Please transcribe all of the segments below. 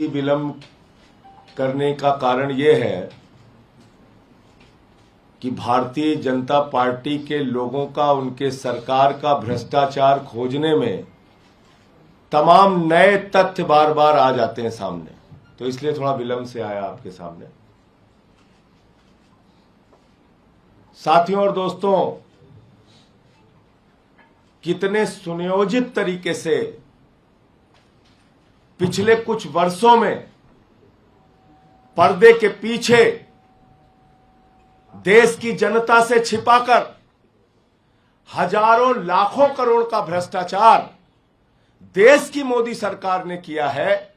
विलंब करने का कारण यह है कि भारतीय जनता पार्टी के लोगों का उनके सरकार का भ्रष्टाचार खोजने में तमाम नए तथ्य बार बार आ जाते हैं सामने, तो इसलिए थोड़ा विलंब से आया आपके सामने। साथियों और दोस्तों, कितने सुनियोजित तरीके से पिछले कुछ वर्षों में पर्दे के पीछे देश की जनता से छिपाकर हजारों लाखों करोड़ का भ्रष्टाचार देश की मोदी सरकार ने किया है,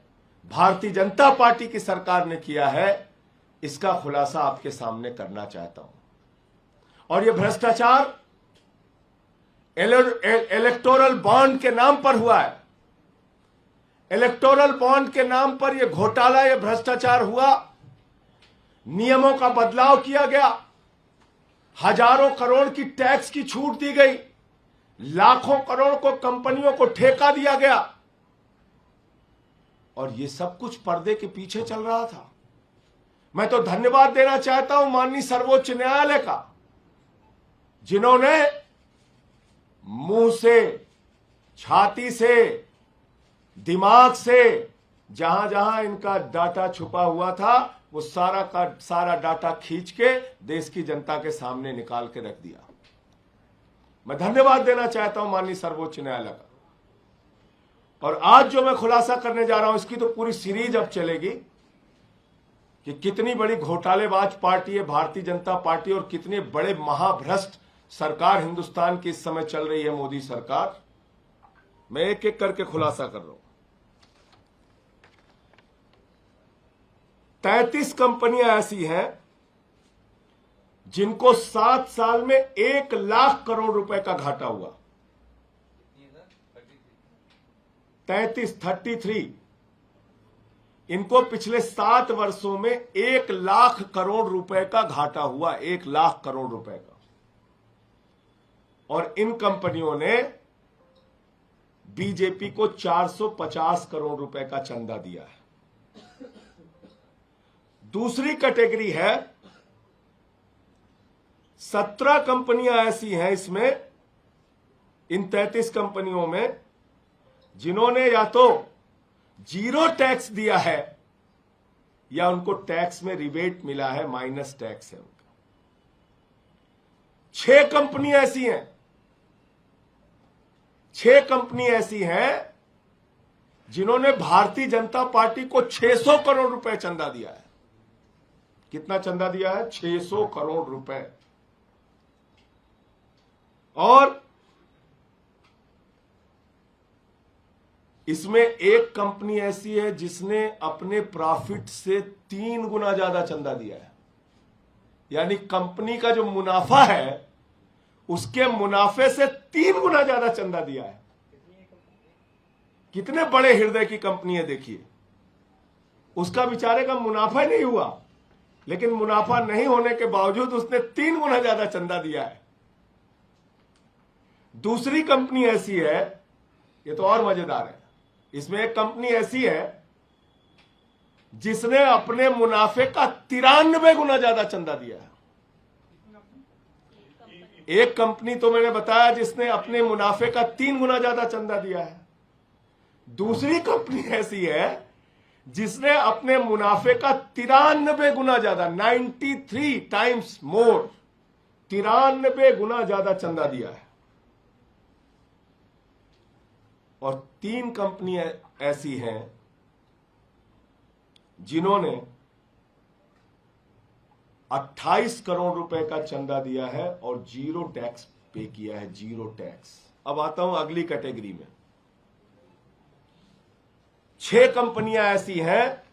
भारतीय जनता पार्टी की सरकार ने किया है, इसका खुलासा आपके सामने करना चाहता हूं। और यह भ्रष्टाचार इलेक्टोरल बॉन्ड के नाम पर हुआ है। इलेक्टोरल बॉन्ड के नाम पर यह घोटाला, यह भ्रष्टाचार हुआ। नियमों का बदलाव किया गया, हजारों करोड़ की टैक्स की छूट दी गई, लाखों करोड़ को कंपनियों को ठेका दिया गया, और यह सब कुछ पर्दे के पीछे चल रहा था। मैं तो धन्यवाद देना चाहता हूं माननीय सर्वोच्च न्यायालय का, जिन्होंने मुंह से, छाती से, दिमाग से जहां जहां इनका डाटा छुपा हुआ था वो सारा का सारा डाटा खींच के देश की जनता के सामने निकाल के रख दिया। मैं धन्यवाद देना चाहता हूं माननीय सर्वोच्च न्यायालय का। और आज जो मैं खुलासा करने जा रहा हूं, इसकी तो पूरी सीरीज अब चलेगी कि कितनी बड़ी घोटालेबाज पार्टी है भारतीय जनता पार्टी और कितने बड़े महाभ्रष्ट सरकार हिंदुस्तान की इस समय चल रही है, मोदी सरकार। मैं एक एक करके खुलासा कर रहा हूं। 33 कंपनियां ऐसी हैं जिनको 7 साल में 1 लाख करोड़ रुपए का घाटा हुआ। 33 इनको पिछले 7 वर्षों में 1 लाख करोड़ रुपए का घाटा हुआ, 1 लाख करोड़ रुपए का। और इन कंपनियों ने बीजेपी को 450 करोड़ रुपए का चंदा दिया है। दूसरी कैटेगरी है, 17 कंपनियां ऐसी हैं इसमें, इन 33 कंपनियों में, जिन्होंने या तो जीरो टैक्स दिया है या उनको टैक्स में रिबेट मिला है, माइनस टैक्स है उनका। 6 कंपनियां ऐसी हैं, 6 कंपनी ऐसी हैं जिन्होंने भारतीय जनता पार्टी को 600 करोड़ रुपए चंदा दिया है। कितना चंदा दिया है? 600 करोड़ रुपए। और इसमें एक कंपनी ऐसी है जिसने अपने प्रॉफिट से 3 गुना ज्यादा चंदा दिया है। यानी कंपनी का जो मुनाफा है उसके मुनाफे से 3 गुना ज्यादा चंदा दिया है। कितने बड़े हृदय की कंपनी है देखिए। उसका बेचारे का मुनाफा ही नहीं हुआ, लेकिन मुनाफा नहीं होने के बावजूद उसने 3 गुना ज्यादा चंदा दिया है। दूसरी कंपनी ऐसी है, ये तो और मजेदार है, इसमें एक कंपनी ऐसी है जिसने अपने मुनाफे का 93 गुना ज्यादा चंदा दिया है। एक कंपनी तो मैंने बताया जिसने अपने मुनाफे का 3 गुना ज्यादा चंदा दिया है। दूसरी कंपनी ऐसी है जिसने अपने मुनाफे का 93 गुना ज्यादा, 93 टाइम्स मोर, 93 गुना ज्यादा चंदा दिया है। और 3 कंपनियां ऐसी हैं जिन्होंने 28 करोड़ रुपए का चंदा दिया है और जीरो टैक्स पे किया है, जीरो टैक्स। अब आता हूं अगली कैटेगरी में। 6 कंपनियां ऐसी हैं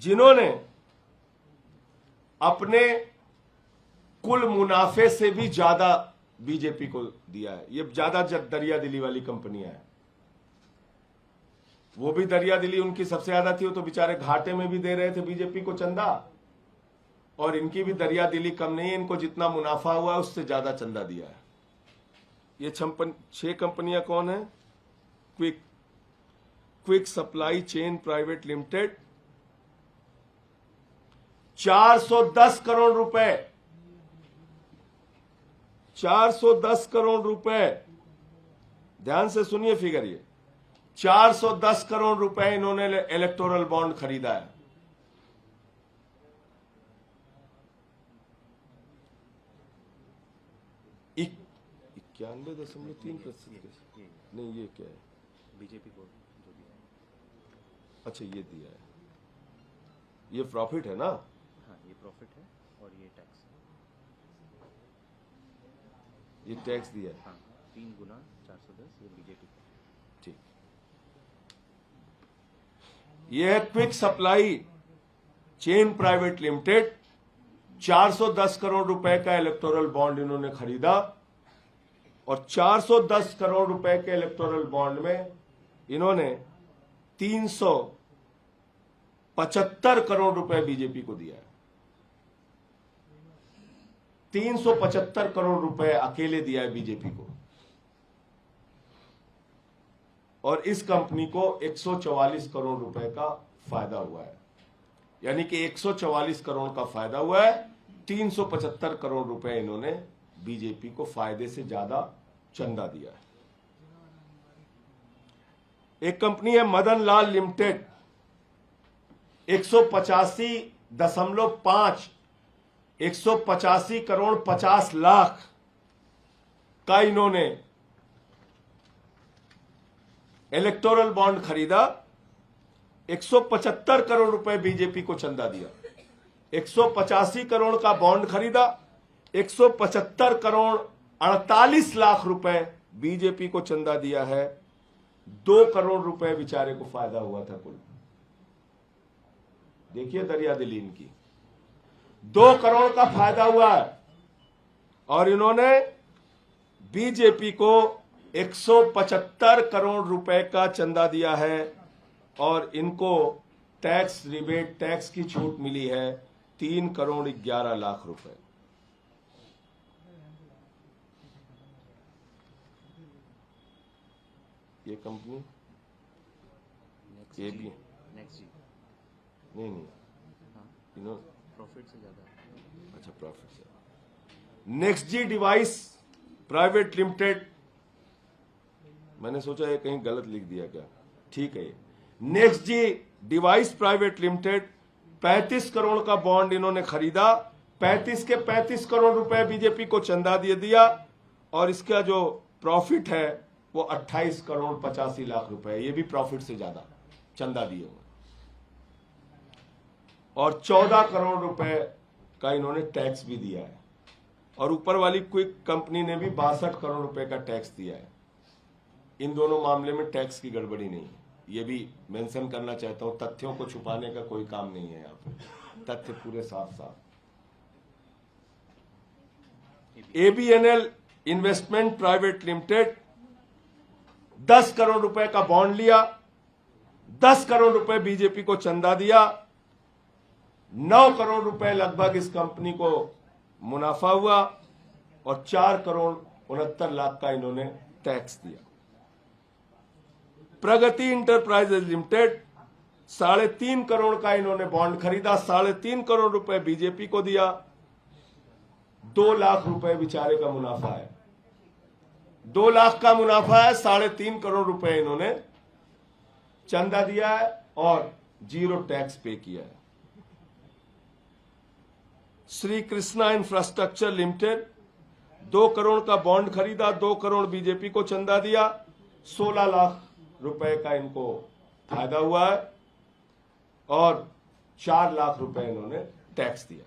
जिन्होंने अपने कुल मुनाफे से भी ज्यादा बीजेपी को दिया है। ये ज्यादा दरिया दिली वाली कंपनियां हैं। वो भी दरिया दिली उनकी सबसे ज्यादा थी, वो तो बेचारे घाटे में भी दे रहे थे बीजेपी को चंदा, और इनकी भी दरिया दिली कम नहीं है, इनको जितना मुनाफा हुआ है उससे ज्यादा चंदा दिया है। ये 6 कंपनियां कौन है? Quick supply chain private limited 410 crore रुपए, 410 करोड़ रुपए, ध्यान से सुनिए फिगर, ये 410 करोड़ रुपए इन्होंने इलेक्टोरल बॉन्ड खरीदा है। $91.3%। नहीं, ये क्या है? बीजेपी को जो दिया है। अच्छा, ये दिया है, ये प्रॉफिट है ना? हाँ, ये प्रॉफिट है और ये टैक्स है। ये टैक्स दिया है। हाँ, 3 गुना 410 ये बीजेपी को। ठीक, ये है quick supply chain private limited, 410 crore रुपए का इलेक्टोरल बॉन्ड इन्होंने खरीदा और 410 करोड़ रुपए के इलेक्टोरल बॉन्ड में इन्होंने 375 करोड़ रुपए बीजेपी को दिया है। 375 करोड़ रुपए अकेले दिया है बीजेपी को, और इस कंपनी को 144 करोड़ रुपए का फायदा हुआ है। यानी कि 144 करोड़ का फायदा हुआ है, 375 करोड़ रुपए इन्होंने बीजेपी को फायदे से ज्यादा चंदा दिया है। एक कंपनी है मदन लाल लिमिटेड, 185.5 185 करोड़ 50 लाख का इन्होंने इलेक्टोरल बॉन्ड खरीदा, 175 करोड़ रुपए बीजेपी को चंदा दिया। 185 करोड़ का बॉन्ड खरीदा, 175 करोड़ 48 लाख रुपए बीजेपी को चंदा दिया है। 2 करोड़ रुपए बेचारे को फायदा हुआ था कुल। देखिए दरिया दिली इनकी, 2 करोड़ का फायदा हुआ है और इन्होंने बीजेपी को 175 करोड़ रुपए का चंदा दिया है और इनको टैक्स रिबेट, टैक्स की छूट मिली है 3 करोड़ 11 लाख रुपए। ये कंपनी ये भी नेक्स्ट जी। नहीं, हाँ, इन्होंने प्रॉफिट से ज्यादा। अच्छा, प्रॉफिट से। नेक्स्ट जी डिवाइस प्राइवेट लिमिटेड, मैंने सोचा ये कहीं गलत लिख दिया क्या, ठीक है। नेक्स्ट जी डिवाइस प्राइवेट लिमिटेड 35 करोड़ का बॉन्ड इन्होंने खरीदा, 35 के 35 करोड़ रुपए बीजेपी को चंदा दे दिया और इसका जो प्रॉफिट है वो 28 करोड़ 85 लाख रुपए, ये भी प्रॉफिट से ज्यादा चंदा दिए हुए, और 14 करोड़ रुपए का इन्होंने टैक्स भी दिया है। और ऊपर वाली क्विक कंपनी ने भी 62 करोड़ रुपए का टैक्स दिया है। इन दोनों मामले में टैक्स की गड़बड़ी नहीं है, ये भी मेंशन करना चाहता हूं। तथ्यों को छुपाने का कोई काम नहीं है, यहाँ पे तथ्य पूरे साफ साफ। एबीएनएल इन्वेस्टमेंट प्राइवेट लिमिटेड 10 करोड़ रुपए का बॉन्ड लिया, 10 करोड़ रुपए बीजेपी को चंदा दिया, 9 करोड़ रुपए लगभग इस कंपनी को मुनाफा हुआ और 4 करोड़ 69 लाख का इन्होंने टैक्स दिया। प्रगति इंटरप्राइजेज लिमिटेड 3.5 करोड़ का इन्होंने बॉन्ड खरीदा, 3.5 करोड़ रुपए बीजेपी को दिया, 2 लाख रुपए बेचारे का मुनाफा है। 2 लाख का मुनाफा है, 3.5 करोड़ रुपए इन्होंने चंदा दिया है और 0 टैक्स पे किया है। श्री कृष्णा इंफ्रास्ट्रक्चर लिमिटेड 2 करोड़ का बॉन्ड खरीदा, 2 करोड़ बीजेपी को चंदा दिया, 16 लाख रुपए का इनको फायदा हुआ है और 4 लाख रुपए इन्होंने टैक्स दिया।